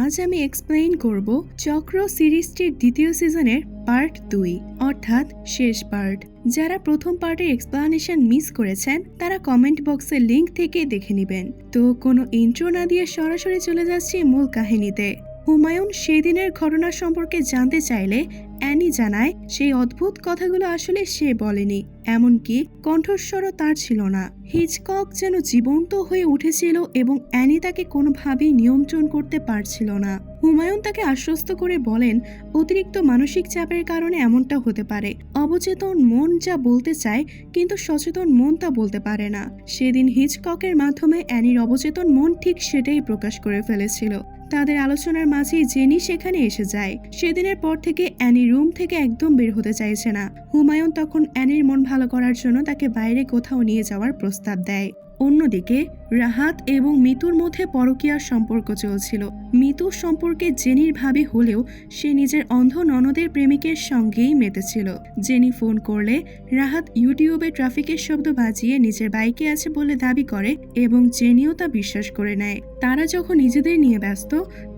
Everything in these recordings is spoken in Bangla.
আজ আমি এক্সপ্লেইন করব চক্র সিরিজটির দ্বিতীয় সিজনের পার্ট 2 অর্থাৎ শেষ পার্ট। যারা প্রথম পার্টের এক্সপ্লানেশন মিস করেছেন তারা কমেন্ট বক্সে লিংক থেকে দেখে নেবেন। তো কোনো ইন্ট্রো না দিয়ে সরাসরি চলে যাচ্ছি মূল কাহিনীতে। হুমায়ুন সেদিনের ঘটনা সম্পর্কে জানতে চাইলে অ্যানি জানায় সেই অদ্ভুত কথাগুলো আসলে সে বলেনি, এমনকি কণ্ঠস্বরও তার ছিল না। হিচকক যেন জীবন্ত হয়ে উঠেছিল এবং অ্যানি তাকে কোনোভাবেই নিয়ন্ত্রণ করতে পারছিল না। হুমায়ুন তাকে আশ্বস্ত করে বলেন অতিরিক্ত মানসিক চাপের কারণে এমনটা হতে পারে। অবচেতন মন যা বলতে চায় কিন্তু সচেতন মন তা বলতে পারে না। সেদিন হিচককের মাধ্যমে অ্যানির অবচেতন মন ঠিক সেটাই প্রকাশ করে ফেলেছিল। তাদের আলোচনার মাঝেই জেনি সেখানে এসে যায়। সেদিনের পর থেকে অ্যানি রুম থেকে একদম বের হতে চাইছে না। হুমায়ুন তখন অ্যানির মন ভালো করার জন্য তাকে বাইরে কোথাও নিয়ে যাওয়ার প্রস্তাব দেয়। অন্যদিকে রাহাত এবং মিতুর মধ্যে পরকীয়ার সম্পর্ক চলছিল। মিতুর সম্পর্কে জেনির ভাবি হলেও সে নিজের অন্ধ ননদের প্রেমিকের সঙ্গেই মেতেছিল। জেনি ফোন করলে রাহাত ইউটিউবে ট্রাফিকের শব্দ বাজিয়ে নিজের বাইকে আছে বলে দাবি করে এবং জেনিও তা বিশ্বাস করে নেয়। তারা যখন নিজেদের নিয়ে ব্যস্ত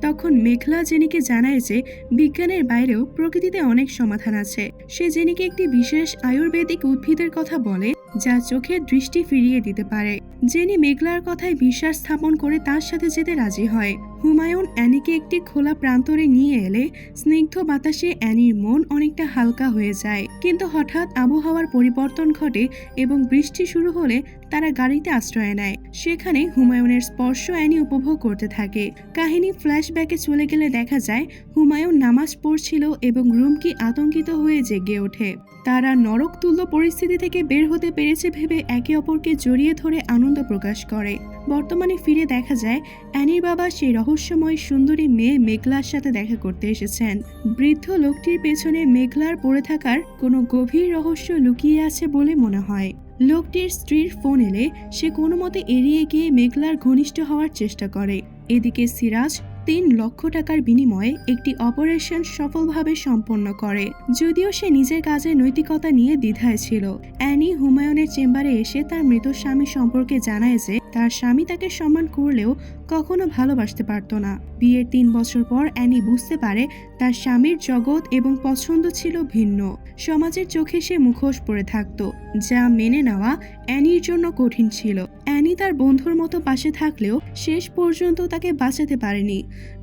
তখন মেঘলা জেনিকে জানায় যে বিজ্ঞানের বাইরেও প্রকৃতিতে অনেক সমাধান আছে। সে জেনিকে একটি বিশেষ আয়ুর্বেদিক উদ্ভিদের কথা বলে যা চোখের দৃষ্টি ফিরিয়ে দিতে পারে। জেনি মেঘলার কথায় বিশ্বাস স্থাপন করে তার সাথে যেতে রাজি হয়। হুমায়ুন অ্যানিকে একটি খোলা প্রান্তরে নিয়ে এলে স্নিগ্ধ বাতাসে অ্যানির মন অনেকটা হালকা হয়ে যায়। কিন্তু হঠাৎ আবহাওয়ার পরিবর্তন ঘটে এবং বৃষ্টি শুরু হলে তারা গাড়িতে আশ্রয় নেয়। সেখানে হুমায়ুনের স্পর্শ অ্যানি উপভোগ করতে থাকে। কাহিনী ফ্ল্যাশব্যাকে চলে গেলে দেখা যায় হুমায়ুন নামাজ পড়ছিল এবং রুমকি আতঙ্কিত হয়ে জেগে ওঠে। তারা নরক তুল্য পরিস্থিতি থেকে বের হতে পেরেছে ভেবে একে অপরকে জড়িয়ে ধরে আনন্দ প্রকাশ করে। বর্তমানে ফিরে দেখা যায় অ্যানির বাবা সেই রহস্যময় সুন্দরী মেয়ে মেঘলার সাথে দেখা করতে এসেছেন। বৃদ্ধ লোকটির পেছনে মেঘলার পড়ে থাকার কোনো গভীর রহস্য লুকিয়ে আছে বলে মনে হয়। লোকটির স্ত্রীর ফোন এলে সে কোনো মতে এড়িয়ে গিয়ে মেঘলার ঘনিষ্ঠ হওয়ার চেষ্টা করে। এদিকে সিরাজ 3 লক্ষ টাকার বিনিময়ে একটি অপারেশন সফলভাবে সম্পন্ন করে, যদিও সে নিজের কাজের নৈতিকতা নিয়ে দ্বিধায় ছিল। অ্যানি হুমায়ুনের চেম্বারে এসে তার মৃত স্বামী সম্পর্কে জানায় যে তার স্বামী তাকে সম্মান করলেও কখনো ভালোবাসতে পারত না। বিয়ের 3 বছর পর অ্যানি বুঝতে পারে তার স্বামীর জগৎ এবং পছন্দ ছিল ভিন্ন। সমাজের চোখে সে মুখোশ পরে থাকত, যা মেনে নেওয়া অ্যানির জন্য কঠিন ছিল। অ্যানি তার বন্ধুর মতো পাশে থাকলেও শেষ পর্যন্ত তাকে বাঁচাতে পারেনি।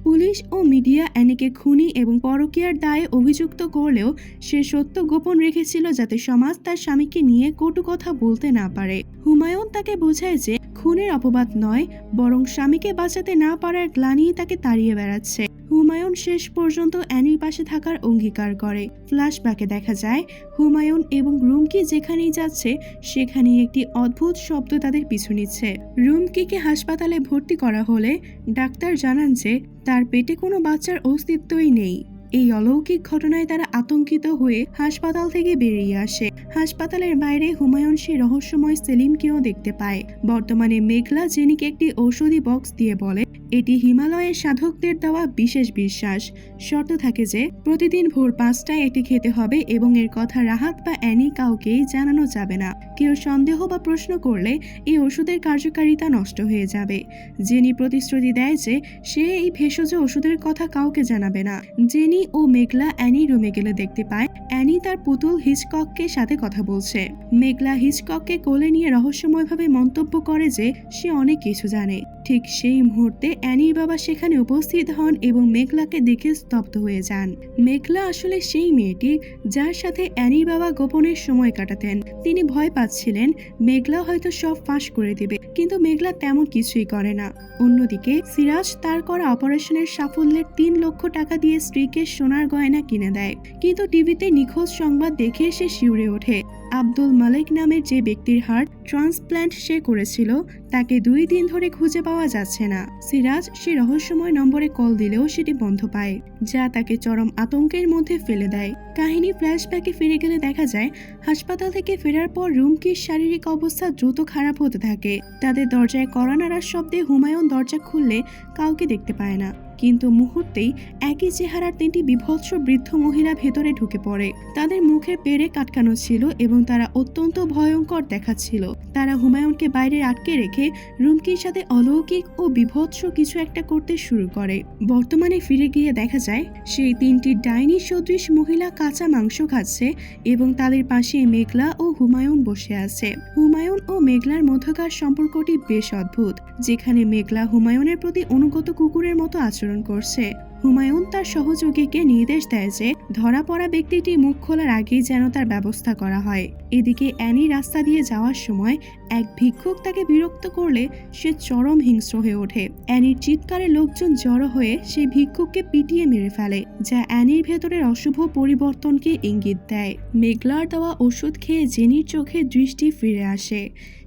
পুলিশ ও মিডিয়া অ্যানিকে খুনি এবং পরকীয়ার দায়ে অভিযুক্ত করলেও সে সত্য গোপন রেখেছিল যাতে সমাজ তার স্বামীকে নিয়ে কটু কথা বলতে না পারে। হুমায়ুন তাকে বোঝায় যে খুনের অপবাদ নয়, বরং স্বামীকে বাঁচাতে না পারার গ্লানি তাকে তাড়িয়ে বেড়াচ্ছে। হুমায়ুন শেষ পর্যন্ত অ্যানির পাশে থাকার অঙ্গীকার করে। ফ্ল্যাশব্যাকে দেখা যায় হুমায়ুন এবং রুমকি যেখানেই যাচ্ছে সেখানেই একটি অদ্ভুত শব্দ তাদের পিছু নিচ্ছে। রুমকিকে হাসপাতালে ভর্তি করা হলে ডাক্তার জানান যে তার পেটে কোনো বাচ্চার অস্তিত্বই নেই। এই অলৌকিক ঘটনায় তারা আতঙ্কিত হয়ে হাসপাতাল থেকে বেরিয়ে আসে। হাসপাতালের বাইরে হুমায়ুন সেই রহস্যময় সেলিমকেও দেখতে পায়। বর্তমানে মেঘলা জেনিকে একটি ঔষধি বক্স দিয়ে বলে এটি হিমালয়ের সাধকদের দেওয়া বিশেষ বিশ্বাস। শর্ত থাকে যে প্রতিদিন ভোর 5টায় এটি খেতে হবে এবং এর কথা রাহাত বা অ্যানি কাউকেই জানানো যাবে না। কেউ সন্দেহ বা প্রশ্ন করলে এই ওষুধের কার্যকারিতা নষ্ট হয়ে যাবে। জেনি প্রতিশ্রুতি দেয় যে সে এই ভেষজ ওষুধের কথা কাউকে জানাবে না। জেনি ও মেঘলা অ্যানি রুমে গেলে দেখতে পায় অ্যানি তার পুতুল হিচকককে সাথে কথা বলছে। মেঘলা হিচকককে কোলে নিয়ে রহস্যময়ভাবে মন্তব্য করে যে সে অনেক কিছু জানে। ঠিক সেই মুহূর্তে অ্যানির বাবা সেখানে উপস্থিত হন এবং মেঘলাকে দেখে স্তব্ধ হয়ে যান। মেঘলা আসলে সেই মেয়েটি যার সাথে অ্যানির বাবা গোপনের সময় কাটাতেন। তিনি ভয় পাচ্ছিলেন মেঘলা হয়তো সব ফাঁস করে দিবে, কিন্তু মেঘলা তেমন কিছুই করে না। অন্যদিকে সিরাজ তার করা অপারেশনের সাফল্যের 3 লক্ষ টাকা দিয়ে স্ত্রীকে সোনার গয়না কিনে দেয়, কিন্তু টিভিতে নিখোঁজ সংবাদ দেখে সে শিউরে ওঠে। আব্দুল মালিক নামের যে ব্যক্তির হার্ট ট্রান্সপ্ল্যান্ট সে করেছিল তাকে 2 দিন ধরে খুঁজে পাওয়া যাচ্ছে না। সিরাজ সে রহস্যময় নম্বরে কল দিলেও সেটি বন্ধ পায়, যা তাকে চরম আতঙ্কের মধ্যে ফেলে দেয়। কাহিনী ফ্ল্যাশব্যাকে ফিরে গেলে দেখা যায় হাসপাতাল থেকে ফেরার পর রুমকির শারীরিক অবস্থা দ্রুত খারাপ হতে থাকে। তাদের দরজায় কড়া নাড়ার শব্দে হুমায়ুন দরজা খুললে কাউকে দেখতে পায় না। কিন্তু মুহূর্তেই একই চেহারার 3টি বিভৎস বৃদ্ধ মহিলা ভেতরে ঢুকে পড়ে। তাদের মুখের পেরে কাটকানো ছিল এবং তারা অত্যন্ত ভয়ঙ্কর দেখাচ্ছিল। তারা হুমায়ুনকে বাইরে আটকে রেখে রুমকির সাথে অলৌকিক ও বিভৎস কিছু একটা করতে শুরু করে। বর্তমানে ফিরে গিয়ে দেখা যায় সেই 3টি ডাইনি সদৃশ মহিলা কাঁচা মাংস খাচ্ছে এবং তাদের পাশে মেঘলা ও হুমায়ুন বসে আছে। হুমায়ুন ও মেঘলার মধ্যকার সম্পর্কটি বেশ অদ্ভুত, যেখানে মেঘলা হুমায়ুনের প্রতি অনুগত কুকুরের মতো আচরণ করছে। হুমায়ুন তার সহযোগীকে নির্দেশ দেয় যে ধরা পড়া ব্যক্তিটি মুখ খোলার আগেই যেন তার ব্যবস্থা করা হয়। এদিকে অ্যানি রাস্তা দিয়ে যাওয়ার সময় এক ভিক্ষুক তাকে বিরক্ত করলে সে চরম হিংস্র হয়ে ওঠে। অ্যানির চিৎকারে লোকজন জড়ো হয়ে সেই ভিক্ষুককে পিটিয়ে মেরে ফেলে, যা অ্যানির ভেতরের অশুভ পরিবর্তনকে ইঙ্গিত দেয়। মেঘলার দেওয়া ওষুধ খেয়ে জেনির চোখে দৃষ্টি ফিরে আসে।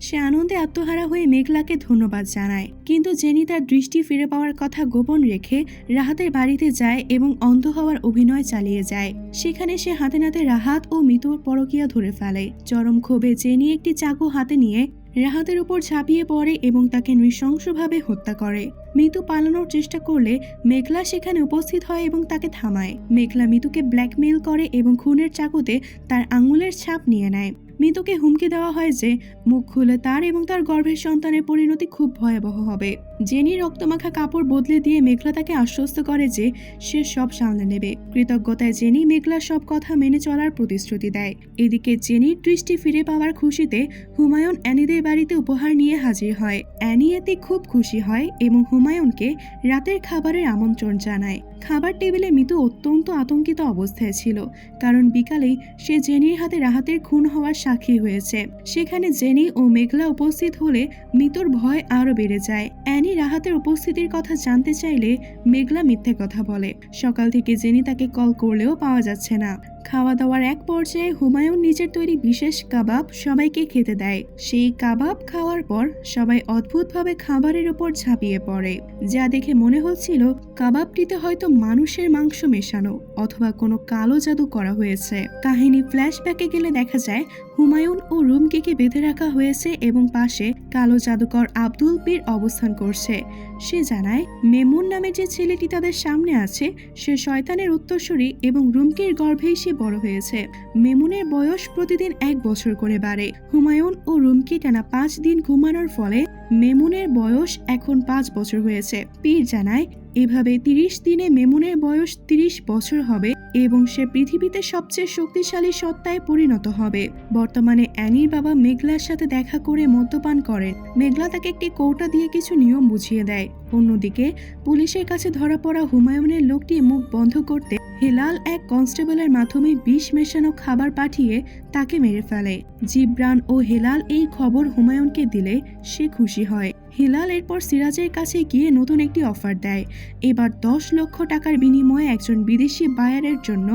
সে আনন্দে আত্মহারা হয়ে মেঘলাকে ধন্যবাদ জানায়, কিন্তু জেনি তার দৃষ্টি ফিরে পাওয়ার কথা গোপন রেখে রাহাতের বাড়িতে যায় এবং অন্ধ হওয়ার অভিনয় চালিয়ে যায়। সেখানে সে হাতে নাতে রাহাত ও মিতুর পরকীয়া ধরে ফেলে। চরম ক্ষোভে জেনি একটি চাকু হাতে নিয়ে রাহাতের উপর ঝাঁপিয়ে পড়ে এবং তাকে নৃশংসভাবে হত্যা করে। মিতু পালানোর চেষ্টা করলে মেঘলা সেখানে উপস্থিত হয় এবং তাকে থামায়। মেঘলা মিতুকে ব্ল্যাকমেইল করে এবং খুনের চাকুতে তার আঙুলের ছাপ নিয়ে নেয়। মিতুকে হুমকি দেওয়া হয় যে মুখ খুলে তার এবং তার গর্ভের সন্তানের পরিণতি খুব ভয়াবহ হবে। জেনি রক্তমাখা কাপড় বদলে দিয়ে মেঘলা তাকে আশ্বস্ত করে যে সে সব সামলে নেবে। কৃতজ্ঞতায় জেনি মেঘলার সব কথা মেনে চলার প্রতিশ্রুতি দেয়। এদিকে জেনির দৃষ্টি ফিরে পাওয়ার খুশিতে হুমায়ুন অ্যানিদের বাড়িতে উপহার নিয়ে হাজির হয়। অ্যানি এতে খুব খুশি হয় এবং হুমায়ুনকে রাতের খাবারের আমন্ত্রণ জানায়। খাবার টেবিলে মিতু অত্যন্ত আতঙ্কিত অবস্থায় ছিল, কারণ বিকালেই সে জেনির হাতে রাহাতের খুন হওয়ার সাক্ষী হয়েছে। সেখানে জেনি ও মেঘলা উপস্থিত হলে মিতুর ভয় আরো বেড়ে যায়। অ্যানি রাহাতের উপস্থিতির কথা জানতে চাইলে মেঘলা মিথ্যে কথা বলে। সকাল থেকে জেনি তাকে কল করলেও পাওয়া যাচ্ছে না। খাওয়া দাওয়ার এক পর্যায়ে হুমায়ুন নিজের তৈরি বিশেষ কাবাব সবাইকে খেতে দেয়। সেই কাবাব খাওয়ার পর সবাই অদ্ভুতভাবে খাবারের উপর ঝাঁপিয়ে পড়ে, যা দেখে মনে হচ্ছিল কাবাবটিতে হয়তো মানুষের মাংস মেশানো অথবা কোনো কালো জাদু করা হয়েছে। কাহিনী ফ্ল্যাশব্যাকে গেলে দেখা যায় হুমায়ুন ও রুমকিকে বেঁধে রাখা হয়েছে এবং পাশে কালো জাদুকর আব্দুল পীর অবস্থান করছে। সে জানায় মেমুন নামে যে ছেলেটি তাদের সামনে আছে সে শয়তানের উত্তরসূরি এবং রুমকির গর্ভেই সে বড় হয়েছে। মেমুনের বয়স প্রতিদিন 1 বছর করে বাড়ে। হুমায়ুন ও রুমকি টানা 5 দিন ঘুমানোর ফলে মেমুনের বয়স এখন 5 বছর হয়েছে। পীর জানায় এভাবে 30 দিনে মেমুনের বয়স 30 বছর হবে এবং সে পৃথিবীতে সবচেয়ে শক্তিশালী সত্তায় পরিণত হবে। বর্তমানে অ্যানির বাবা মেঘলার সাথে দেখা করে মদ্যপান করেন। মেঘলা তাকে একটি কৌটা দিয়ে কিছু নিয়ম বুঝিয়ে দেয়। অন্যদিকে পুলিশের কাছে ধরা পড়া হুমায়ুনের লোকটি মুখ বন্ধ করতে হেলাল এক কনস্টেবলের মাধ্যমে বিষ মেশানো খাবার পাঠিয়ে তাকে মেরে ফেলে। জিবরান ও হেলাল এই খবর হুমায়ুনকে দিলে সে খুশি হয়। হেলাল এরপর সিরাজের কাছে গিয়ে নতুন একটি অফার দেয়। এবার 10 লক্ষ টাকার বিনিময়ে একজন বিদেশি বায়ারের জন্য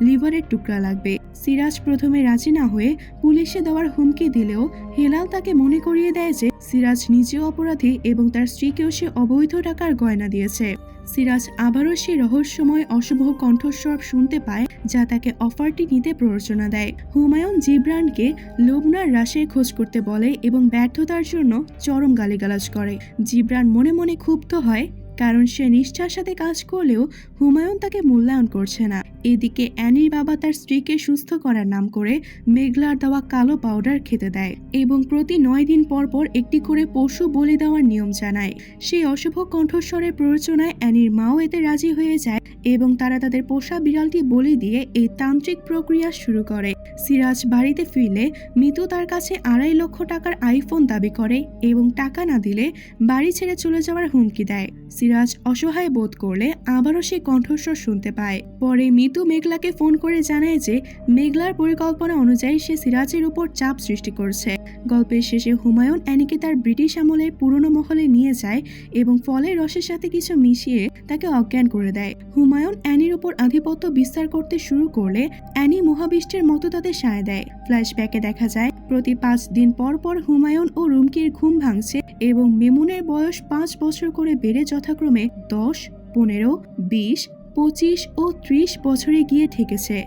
লিভারের টুকরা লাগবে। সিরাজ প্রথমে রাজি না হয়ে পুলিশে দেওয়ার হুমকি দিলেও হেলাল তাকে মনে করিয়ে দেয় যে সিরাজ নিজেও অপরাধী এবং তার স্ত্রীকেও সে অবৈধ টাকার গয়না দিয়েছে। সিরাজ আবারও সেই রহস্যময় অশুভ কণ্ঠস্বর শুনতে পায়, যা তাকে অফারটি নিতে প্ররোচনা দেয়। হুমায়ুন জিবরানকে লোবনার হ্রাসের খোঁজ করতে বলে এবং ব্যর্থতার জন্য চরম গালিগালাজ করে। জিবরান মনে মনে ক্ষুব্ধ হয়, কারণ সে নিষ্ঠার সাথে কাজ করলেও হুমায়ুন তাকে মূল্যায়ন করছে না। এদিকে অ্যানির বাবা তার স্ত্রীকে সুস্থ করার নাম করে মেঘলার দেওয়া কালো পাউডার খেতে দেয় এবং প্রতি 9 দিন পর পর একটি করে পশু বলি দেওয়ার নিয়ম জানায়। সেই অশুভ কণ্ঠস্বরের প্ররোচনায় অ্যানির মাও এতে রাজি হয়ে যায় এবং তারা তাদের পোষা বিড়ালটি বলি দিয়ে এই তান্ত্রিক প্রক্রিয়া শুরু করে। সিরাজ বাড়িতে ফিরলে মিতু তার কাছে 2.5 লক্ষ টাকার আইফোন দাবি করে এবং টাকা না দিলে বাড়ি ছেড়ে চলে যাওয়ার হুমকি দেয়। সিরাজ অসহায় বোধ করলে আবারও সে কণ্ঠস্বর শুনতে পায়। পরে মিতু মেঘলাকে ফোন করে জানায় যে মেঘলার পরিকল্পনা অনুযায়ী সে সিরাজের উপর চাপ সৃষ্টি করছে। গল্পের শেষে হুমায়ুন অ্যানিকে তার ব্রিটিশ আমলের পুরনো মহলে নিয়ে যায় এবং ফলের রসের সাথে কিছু মিশিয়ে তাকে অজ্ঞান করে দেয়। হুমায়ুন অ্যানির উপর আধিপত্য বিস্তার করতে শুরু করলে অ্যানি মহাবিষ্টের মতো তাদের সায় দেয়। ফ্ল্যাশব্যাকে দেখা যায় প্রতি 5 দিন পর পর হুমায়ুন ও রুমকির ঘুম ভাঙছে এবং মেমুনের বয়স 5 বছর করে বেড়ে যথাক্রমে 10, 15, 20, 25 ও 30 বছরে গিয়ে ঠেকেছে।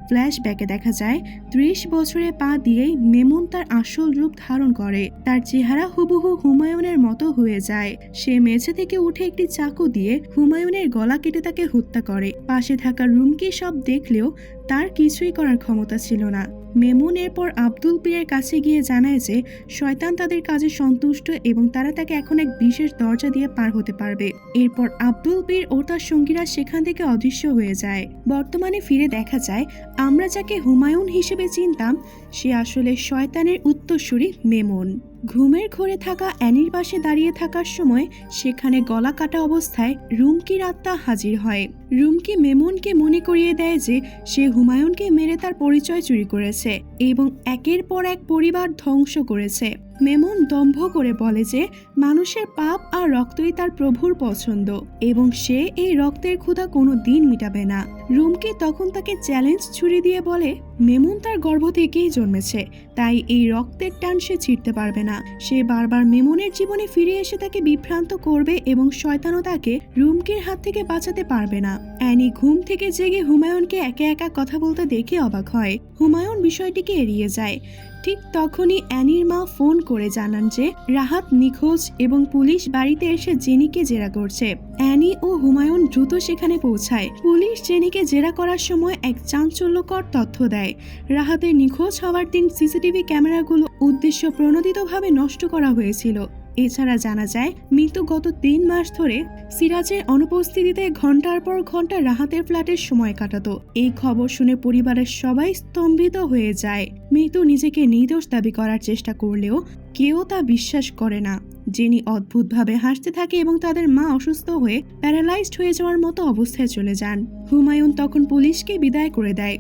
ফ্ল্যাশব্যাকে দেখা যায় 30 বছরে পা দিয়েই মেমুন তার আসল রূপ ধারণ করে। তার চেহারা হুবহু হুমায়ুনের মতো হয়ে যায়। সে মেঝে থেকে উঠে একটি চাকু দিয়ে হুমায়ুনের গলা কেটে তাকে হত্যা করে। পাশে থাকা রুমকি সব দেখলেও তার কিছুই করার ক্ষমতা ছিল না। মেমুন এরপর আব্দুল পীরের কাছে গিয়ে জানায় যে শয়তান তাদের কাজে সন্তুষ্ট এবং তারা তাকে এখন এক বিশেষ দরজা দিয়ে পার হতে পারবে। এরপর আব্দুল পীর ও তার সঙ্গীরা সেখান থেকে অদৃশ্য হয়ে যায়। বর্তমানে ফিরে দেখা যায় আমরা যাকে হুমায়ুন হিসেবে চিনতাম সে আসলে শয়তানের উত্তরসূরি মেমুন। ঘুমের ঘোরে থাকা অ্যানির পাশে দাঁড়িয়ে থাকার সময় সেখানে গলা কাটা অবস্থায় রুমকির আত্মা হাজির হয়। রুমকি মেমুনকে মনে করিয়ে দেয় যে সে হুমায়ুনকে মেরে তার পরিচয় চুরি করেছে এবং একের পর এক পরিবার ধ্বংস করেছে। মেমুন দম্ভ করে বলে যে মানুষের পাপ আর রক্তই তার প্রভুর পছন্দ এবং সে এই রক্তের ক্ষুধা কোনো দিন মিটাবে না। রুমকি তখন তাকে চ্যালেঞ্জ ছুড়ে দিয়ে বলে মেমুন তার গর্ভ থেকেই জন্মেছে, তাই এই রক্তের টান সে ছিঁড়তে পারবে না। সে বারবার মেমুনের জীবনে ফিরে এসে তাকে বিভ্রান্ত করবে এবং শয়তানও তাকে রুমকির হাত থেকে বাঁচাতে পারবে না। অ্যানি ঘুম থেকে জেগে হুমায়ুনকে একা একা কথা বলতে দেখে অবাক হয়। হুমায়ুন বিষয়টিকে এড়িয়ে যায়। ঠিক তখনই অ্যানির মা ফোন করে জানান যে রাহাত নিখোঁজ এবং পুলিশ বাড়িতে এসে জেনিকে জেরা করছে। অ্যানি ও হুমায়ুন দ্রুত সেখানে পৌঁছায়। পুলিশ জেনিকে জেরা করার সময় এক চাঞ্চল্যকর তথ্য দেয়। রাহাতের নিখোঁজ হওয়ার দিন সিসিটিভি ক্যামেরাগুলো উদ্দেশ্য প্রণোদিতভাবে নষ্ট করা হয়েছিল। এছাড়া জানা যায় মিতু গত 3 মাস ধরে সিরাজের অনুপস্থিতিতে ঘন্টার পর ঘন্টা রাহাতের ফ্ল্যাটের সময় কাটাতো। এই খবর শুনে পরিবারের সবাই স্তম্ভিত হয়ে যায়। মিতু নিজেকে নির্দোষ দাবি করার চেষ্টা করলেও কেউ তা বিশ্বাস করে না। জেনি অদ্ভুতভাবে হাসতে থাকে এবং তাদের মা অসুস্থ হয়ে প্যারালাইজড হয়ে যাওয়ার মতো অবস্থায় চলে যান। হুমায়ুন তখন পুলিশকে বিদায় করে দেয়।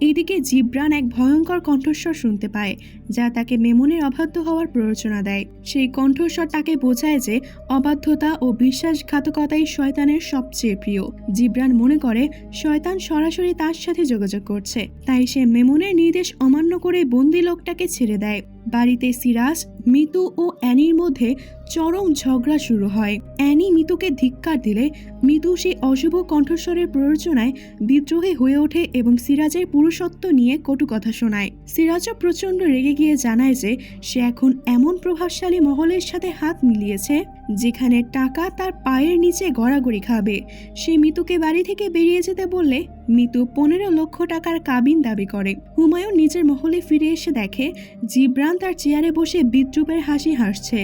এদিকে জিবরান এক ভয়ঙ্কর কণ্ঠস্বর শুনতে পায় যা তাকে মেমুনের অবাধ্য হওয়ার প্ররোচনা দেয়। সেই কণ্ঠস্বর তাকে বোঝায় যে অবাধ্যতা ও বিশ্বাসঘাতকতাই শয়তানের সবচেয়ে প্রিয়। জিবরান মনে করে শয়তান সরাসরি তার সাথে যোগাযোগ করছে, তাই সে মেমুনের নির্দেশ অমান্য করে বন্দি লোকটাকে ছেড়ে দেয়। বাড়িতে সিরাজ, মিতু ও অ্যানির মধ্যে চরম ঝগড়া শুরু হয়। অ্যানি মিতুকে ধিক্কার দিলে মিতু সেই অশুভ কণ্ঠস্বরের প্ররোচনায় বিদ্রোহী হয়ে ওঠে এবং সিরাজের পুরুষত্ব নিয়ে কটু কথা শোনায়। সিরাজও প্রচণ্ড রেগে গিয়ে জানায় যে সে এখন এমন প্রভাবশালী মহলের সাথে হাত মিলিয়েছে যেখানে টাকা তার পায়ের নিচে গড়াগড়ি খাবে। সে মিতুকে বাড়ি থেকে বেরিয়ে যেতে বললে মিতু 15 লক্ষ টাকার কাবিন দাবি করে। হুমায়ুন নিজের মহলে ফিরে এসে দেখে জিবরান তার চেয়ারে বসে বিদ্রুপের হাসি হাসছে।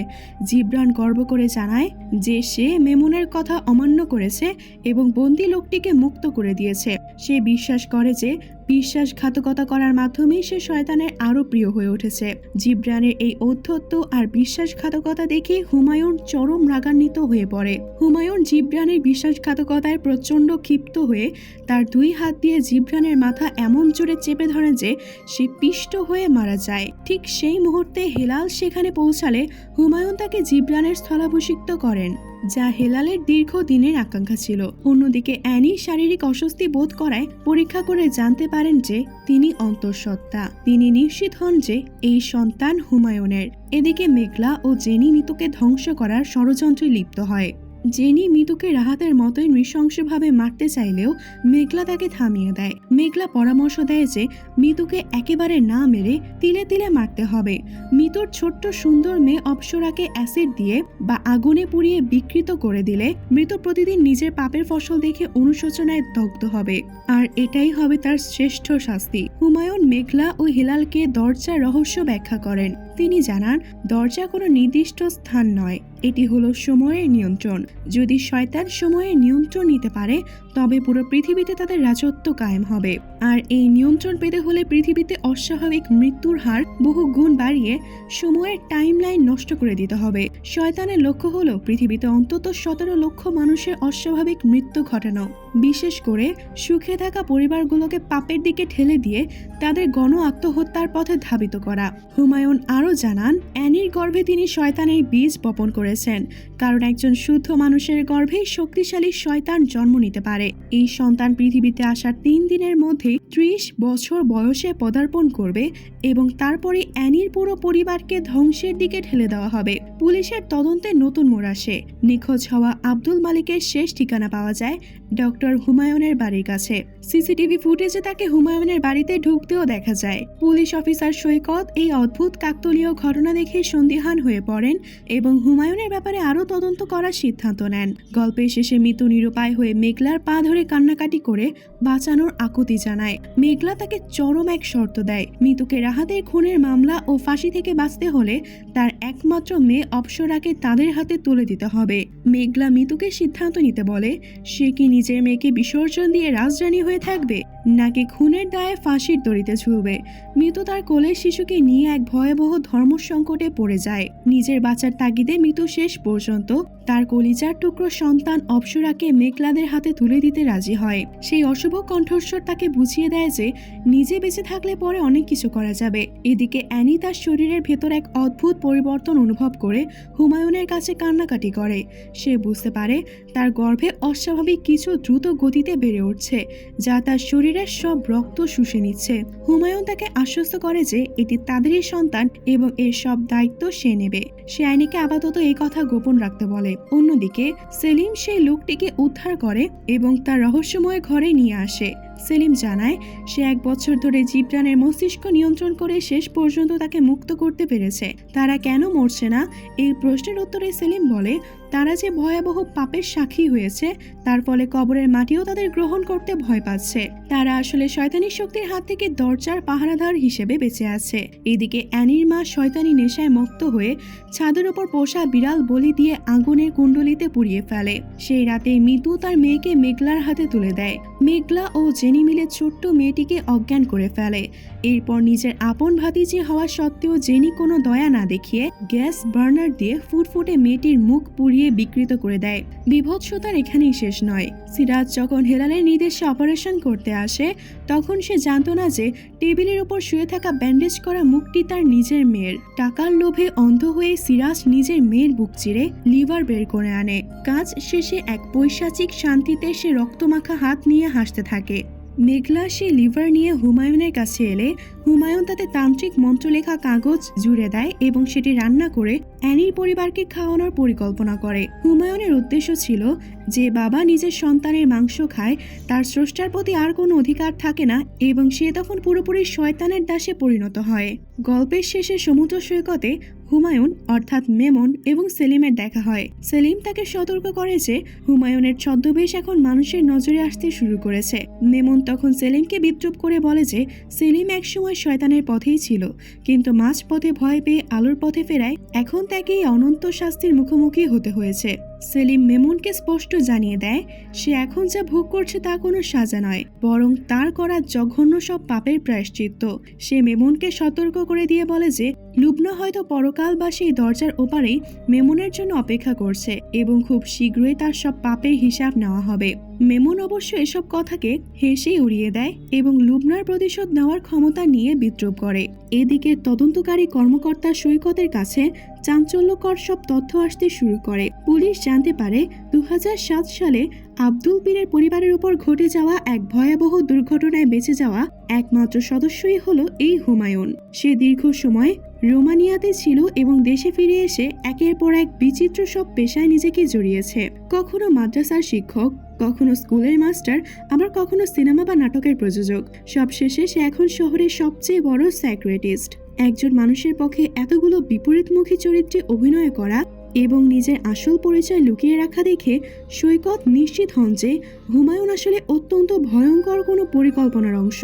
জিবরান গর্ব করে জানায় যে সে মেমুনের কথা অমান্য করেছে এবং বন্দি লোকটিকে মুক্ত করে দিয়েছে। সে বিশ্বাস করে যে বিশ্বাসঘাতকতা করার মাধ্যমেই সে শয়তানের আরো প্রিয় হয়ে উঠেছে। জিবরানের এই ঔদ্ধত্য আর বিশ্বাসঘাতকতা দেখে হুমায়ুন চরম রাগান্বিত হয়ে পড়ে। হুমায়ুন জিবরানের বিশ্বাসঘাতকতায় প্রচণ্ড ক্ষিপ্ত হয়ে তার 2 হাত দিয়ে জিবরানের মাথা এমন জোরে চেপে ধরে যে সে পিষ্ট হয়ে মারা যায়। ঠিক সেই মুহূর্তে হেলাল সেখানে পৌঁছালে হুমায়ুন তাকে জিবরানের স্থলাভিষিক্ত করেন, যা হেলালের দীর্ঘদিনের আকাঙ্ক্ষা ছিল। অন্যদিকে অ্যানি শারীরিক অস্বস্তি বোধ করায় পরীক্ষা করে জানতে পারেন যে তিনি অন্তঃসত্ত্বা। তিনি নিশ্চিত হন যে এই সন্তান হুমায়ুনের। এদিকে মেঘলা ও জেনি মিতুকে ধ্বংস করার ষড়যন্ত্রে লিপ্ত হয়। জেনি মিতুকে রাহাতের মতোই নৃশংসভাবে মারতে চাইলেও মেঘলা তাকে থামিয়ে দেয়। মেঘলা পরামর্শ দেয় যে মিতুকে একেবারে না মেরে তিলে তিলে মারতে হবে। মিতুর ছোট্ট সুন্দর মেয়ে অপ্সরাকে অ্যাসিড দিয়ে বা আগুনে পুড়িয়ে বিকৃত করে দিলে মৃত প্রতিদিন নিজের পাপের ফসল দেখে অনুশোচনায় দগ্ধ হবে, আর এটাই হবে তার শ্রেষ্ঠ শাস্তি। হুমায়ুন মেঘলা ও হিলালকে দরজার রহস্য ব্যাখ্যা করেন। তিনি জানান দরজা কোনো নির্দিষ্ট স্থান নয়, এটি হলো সময়ের নিয়ন্ত্রণ। যদি শয়তান সময়ের নিয়ন্ত্রণ নিতে পারে তবে পুরো পৃথিবীতে তাদের রাজত্ব কায়েম হবে। আর এই নিয়ন্ত্রণ পেতে হলে পৃথিবীতে অস্বাভাবিক মৃত্যুর হার বহু গুণ বাড়িয়ে সময়ের টাইমলাইন নষ্ট করে দিতে হবে। শয়তানের লক্ষ্য হলো পৃথিবীতে অন্তত 17 লক্ষ মানুষের অস্বাভাবিক মৃত্যু ঘটানো, বিশেষ করে সুখে থাকা পরিবারগুলোকে পাপের দিকে ঠেলে দিয়ে তাদের গণ আত্মহত্যার পথে ধাবিত করা। হুমায়ুন আরও জানান অ্যানির গর্ভে তিনি শয়তানের বীজ বপন করে করেছেন, কারণ একজন শুদ্ধ মানুষের গর্ভে শক্তিশালী শয়তান জন্ম নিতে পারে। এই সন্তান পৃথিবীতে আসার 3 দিনের মধ্যে 30 বছর বয়সে পদার্পণ করবে এবং তারপরে অ্যানির পুরো পরিবারকে ধ্বংসের দিকে ঠেলে দেওয়া হবে। পুলিশের তদন্তে নতুন মোড় আসে। নিখোঁজ হওয়া আব্দুল মালিকের শেষ ঠিকানা পাওয়া যায় ডক্টর হুমায়ুনের বাড়ির কাছে। সিসিটিভি ফুটেজে তাকে হুমায়ুনের বাড়িতে ঢুকতেও দেখা যায়। পুলিশ অফিসার সৈকত এই অদ্ভুত কাকতালীয় ঘটনা দেখে সন্দিহান হয়ে পড়েন এবং হুমায়ুনের ব্যাপারে আরও তদন্ত করার সিদ্ধান্ত নেন। গল্পের শেষে মিতু নিরুপায় হয়ে মেঘলার পা ধরে কান্নাকাটি করে বাঁচানোর আকুতি জানায়। মেঘলা তাকে চরম এক শর্ত দেয়, মিতুকে রাহাতের খুনের মামলা ও ফাঁসি থেকে বাঁচতে হলে তার একমাত্র মেয়ে অপ্সরাকে তাদের হাতে তুলে দিতে হবে। মেঘলা মিতুকে সিদ্ধান্ত নিতে বলে সে কি নিজের মেয়েকে বিসর্জন দিয়ে রাজরানী হয়ে থাকবে নাকি খুনের দায়ে ফাঁসির দড়িতে ঝুলবে। মিতু তার কোলের শিশুকে নিয়ে এক ভয়াবহ ধর্ম সংকটে পড়ে যায়। নিজের বাঁচার তাগিদে মিতু শেষ পর্যন্ত তার কলিজার টুকরো সন্তান অপ্সরাকে মেঘলাদের হাতে তুলে দিতে রাজি হয়। সেই অশুভ কণ্ঠস্বর তাকে বুঝিয়ে দেয় যে নিজে বেঁচে থাকলে পরে অনেক কিছু করা যাবে। এদিকে অ্যানি তার শরীরের ভেতর এক অদ্ভুত পরিবর্তন অনুভব করে হুমায়ুনের কাছে কান্নাকাটি করে। সে বুঝতে পারে তার গর্ভে অস্বাভাবিক কিছু দ্রুত গতিতে বেড়ে উঠছে, যা তার শরীরের সব রক্ত শুষে নিচ্ছে। হুমায়ুন তাকে আশ্বস্ত করে যে এটি তাদেরই সন্তান এবং এর সব দায়িত্ব সে নেবে। সে আইনিকে আপাতত এই কথা গোপন রাখতে বলে। অন্যদিকে সেলিম সেই লোকটিকে উদ্ধার করে এবং তার রহস্যময় ঘরে নিয়ে আসে। সেলিম জানায় সে 1 বছর ধরে জিবরানের মস্তিষ্ক নিয়ন্ত্রণ করে শেষ পর্যন্ত তাকে মুক্ত করতে পেরেছে। তারা কেন মরছে না এই প্রশ্নের উত্তরে সেলিম বলে তারা যে ভয়াবহ পাপের সাক্ষী হয়েছে তার ফলে কবরের মাটিও তাদের গ্রহণ করতে ভয় পাচ্ছে। তারা আসলে শয়তানি শক্তির হাত থেকে দরজার পাহারাদার হিসেবে বেঁচে আছে। এদিকে অ্যানির মা শয়তানি নেশায় মত্ত হয়ে ছাদের উপর পোষা বিড়াল বলি দিয়ে আগুনের কুণ্ডলিতে পুড়িয়ে ফেলে। সেই রাতে মিতু তার মেয়েকে মেঘলার হাতে তুলে দেয়। মেঘলা ও জেনি মিলে ছোট্ট মেয়েটিকে অজ্ঞান করে ফেলে। এরপর নিজের আপন ভাতিজি হওয়া সত্ত্বেও জেনি কোনো দয়া না দেখিয়ে গ্যাস বার্নার দিয়ে ফুটফুটে মেয়েটির মুখ পুড়িয়ে বিকৃত করে দেয়। বিভৎসতার এখানেই শেষ নয়। সিরাজ যখন হেলালের নির্দেশে অপারেশন করতে আসে তখন সে জানতো না যে টেবিলের উপর শুয়ে থাকা ব্যান্ডেজ করা মুখটি তার নিজের মেয়ের। টাকার লোভে অন্ধ হয়ে সিরাজ নিজের মেয়ের বুক চিরে লিভার বের করে আনে। কাজ শেষে এক পৈশাচিক শান্তিতে সে রক্তমাখা হাত নিয়ে হাসতে থাকে। মেঘলা সে লিভার নিয়ে হুমায়ুনের কাছে এলে হুমায়ুন তাতে তান্ত্রিক মন্ত্রলেখা কাগজ জুড়ে দেয় এবং সেটি রান্না করে অ্যানির পরিবারকে খাওয়ানোর পরিকল্পনা করে। হুমায়ুনের উদ্দেশ্য ছিল যে বাবা নিজের সন্তানের মাংস খায় তার স্রষ্টার প্রতি আর কোনো অধিকার থাকে না এবং সে তখন পুরোপুরি শয়তানের দাসে পরিণত হয়। গল্পের শেষে সমুদ্র সৈকতে হুমায়ুন অর্থাৎ মেমন এবং সেলিমের দেখা হয়। সেলিম তাকে সতর্ক করে যে হুমায়ুনের ছদ্মবেশ এখন মানুষের নজরে আসতে শুরু করেছে। মেমন তখন সেলিমকে বিদ্রুপ করে বলে যে সেলিম একসময় শয়তানের পথেই ছিল, কিন্তু মাঝ পথে ভয় পেয়ে আলোর পথে ফেরায় এখন তাকে এই অনন্ত শাস্তির মুখোমুখি হতে হয়েছে। সেলিম মেমনকে স্পষ্ট জানিয়ে দেয় সে এখন যা ভোগ করছে তা কোনো সাজা নয়, বরং তার করা জঘন্য সব পাপের প্রায়শ্চিত্ত। সে মেমনকে সতর্ক করে দিয়ে বলে যে লুবনা হয়তো পরকাল বা সেই দরজার ওপারেই মেমনের জন্য অপেক্ষা করছে এবং খুব শীঘ্রই তার সব পাপের হিসাব নেওয়া হবে। মেমন অবশ্য এসব কথাকে হেসেই উড়িয়ে দেয় এবং লুবনার প্রতিশোধ নেওয়ার ক্ষমতা নিয়ে বিদ্রুপ করে। এদিকে তদন্তকারী কর্মকর্তা সৈকতের কাছে চাঞ্চল্যকর সব তথ্য আসতে শুরু করে। পুলিশ জানতে পারে 2007 সালে আব্দুল পীরের পরিবারের উপর ঘটে যাওয়া এক ভয়াবহ দুর্ঘটনায় বেঁচে যাওয়া একমাত্র সদস্যই হলো এই হুমায়ুন। সে দীর্ঘ সময় রোমানিয়াতে ছিল এবং দেশে ফিরে এসে একের পর এক বিচিত্র সব পেশায় নিজেকে জড়িয়েছে। কখনো মাদ্রাসার শিক্ষক, কখনো স্কুলের মাস্টার, আবার কখনো সিনেমা বা নাটকের প্রযোজক। সবশেষে সে এখন শহরের সবচেয়ে বড় সাইকিয়াট্রিস্ট। একজন মানুষের পক্ষে এতগুলো বিপরীতমুখী চরিত্রে অভিনয় করা এবং নিজের আসল পরিচয় লুকিয়ে রাখা দেখে সৈকত নিশ্চিত হন যে হুমায়ুন আসলে অত্যন্ত ভয়ঙ্কর কোনো পরিকল্পনার অংশ।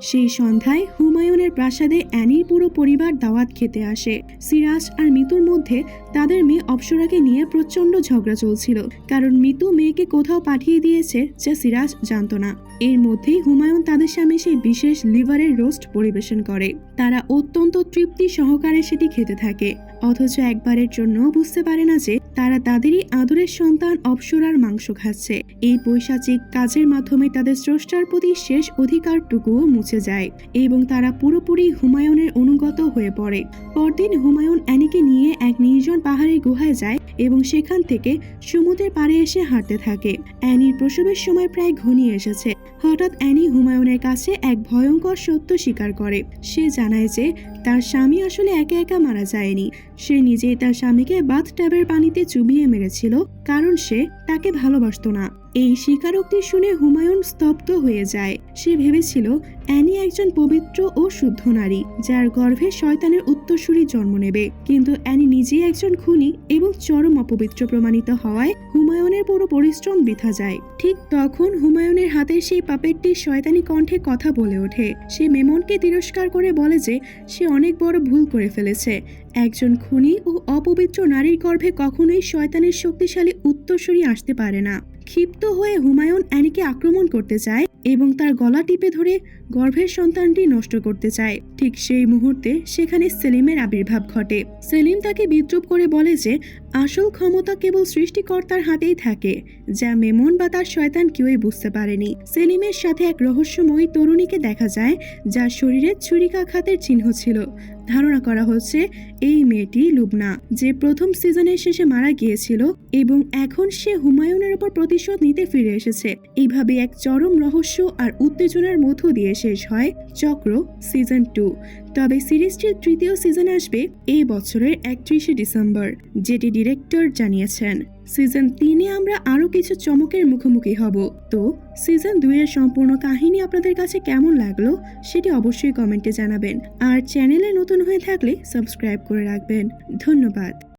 সেই সন্ধ্যায় হুমায়ুনের প্রাসাদে অ্যানির পুরো পরিবার দাওয়াত খেতে আসে। সিরাজ আর মিতুর মধ্যে তাদের মেয়ে অপ্সরাকে নিয়ে প্রচন্ড ঝগড়া চলছিল, কারণ মিতু মেয়েকে কোথাও পাঠিয়ে দিয়েছে যা সিরাজ জানত না। এর মধ্যেই হুমায়ুন তাদের সামনে সেই বিশেষ লিভারের রোস্ট পরিবেশন করে। তারা অত্যন্ত তৃপ্তি সহকারে সেটি খেতে থাকে, অথচ একবারের জন্য বুঝতে পারে না যে তারা তাদেরই আদরের সন্তান অপ্সরার মাংস খাচ্ছে। এই পৈশাচিক কাজের মাধ্যমে তাদের স্রষ্টার প্রতি শেষ অধিকারটুকুও মুছে যায় এবং তারা পুরোপুরি হুমায়ুনের অনুগত হয়ে পড়ে। পরদিন হুমায়ুন অ্যানিকে নিয়ে এক নির্জন পাহাড়ের গুহায় যায় এবং সেখান থেকে সমুদ্রের পাড়ে এসে হাঁটতে থাকে। অ্যানির প্রসবের সময় প্রায় ঘনিয়ে এসেছে। হঠাৎ অ্যানি হুমায়ুনের কাছে এক ভয়ঙ্কর সত্য স্বীকার করে। সে জানায় যে তার স্বামী আসলে একা একা মারা যায়নি। সে নিজেই তার স্বামীকে বাথটাবের পানিতে চুবিয়ে মেরেছিল, কারণ সে তাকে ভালোবাসতো না। এই স্বীকারোক্তি শুনে হুমায়ুন স্তব্ধ হয়ে যায়। সে ভেবেছিল অ্যানি একজন পবিত্র ও শুদ্ধ নারী, যার গর্ভে শয়তানের উত্তরসূরি জন্ম নেবে। কিন্তু অ্যানি নিজেই একজন খুনি এবং চরম অপবিত্র প্রমাণিত হওয়ায় হুমায়ুনের পুরো পরিশ্রম বৃথা যায়। ঠিক তখন হুমায়ুনের হাতের সেই পাপেটটি শয়তানি কণ্ঠে কথা বলে ওঠে। সে মেমনকে তিরস্কার করে বলে যে সে অনেক বড় ভুল করে ফেলেছে। একজন খুনি ও অপবিত্র নারীর গর্ভে কখনোই শয়তানের শক্তিশালী উত্তরসূরি আসতে পারে না। ক্ষিপ্ত হয়ে হুমায়ুন অ্যানিকে আক্রমণ করতে চায় এবং তার গলা টিপে ধরে গর্ভের সন্তানটি নষ্ট করতে চায়। ঠিক সেই মুহূর্তে সেখানে সেলিমের আবির্ভাব ঘটে। সেলিম তাকে বিদ্রুপ করে বলে যে আসল ক্ষমতা কেবল সৃষ্টিকর্তার হাতেই থাকে, যা মেমন বা তার শয়তান কেউই বুঝতে পারেনি। সেলিমের সাথে এক রহস্যময়ী তরুণীকে দেখা যায়, যার শরীরে ছুরিকাঘাতের চিহ্ন ছিল। ধারণা করা হচ্ছে এই মেয়েটি লুবনা, যে প্রথম সিজনের শেষে মারা গিয়েছিল এবং এখন সে হুমায়ুনের উপর প্রতিশোধ নিতে ফিরে এসেছে। এইভাবে এক চরম রহস্য আর উত্তেজনার মধ্য দিয়ে শেষ হয় চক্র সিজন 2। তবে সিরিজটির তৃতীয় সিজন আসবে এই বছরের 31শে ডিসেম্বর, যেটি ডিরেক্টর জানিয়েছেন। সিজন 3-এ আমরা আরো কিছু চমকের মুখোমুখি হব। তো সিজন 2 এর সম্পূর্ণ কাহিনী আপনাদের কাছে কেমন লাগলো সেটি অবশ্যই কমেন্টে জানাবেন। আর চ্যানেলে নতুন হয়ে থাকলে সাবস্ক্রাইব করে রাখবেন। ধন্যবাদ।